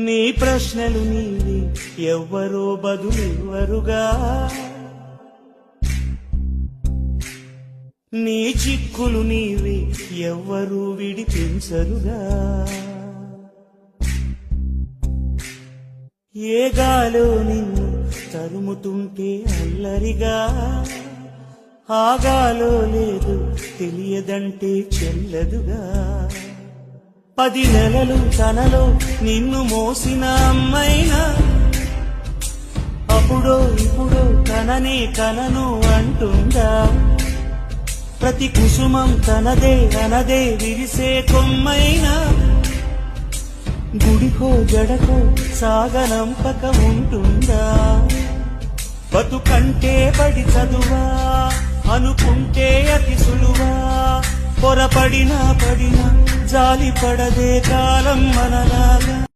నీ ప్రశ్నలు నీవి ఎవ్వరో బదులెవ్వరుగా, నీ చిక్కులు నీవి ఎవ్వరూ విడిపించరుగా. ఏ గాలో నిన్ను తరుముతుంటే అల్లరిగా, ఆగాలో లేదు తెలియదంటే చెల్లదుగా. 10 నెలలు తనలో నిన్ను మోసిన అమ్మైనా అప్పుడో ఇప్పుడో కననే కనను అంటుందా. ప్రతి కుసుమం తనదే అనదే విరిసే కొమ్మైనా గుడికో జడకో సాగనంపక ఉంటుందా. బతుకంటే పడి చదువా అనుకుంటే అతి సులువా, పొరపడినా పడినా జాలి పడదే కాలం మనలాగా.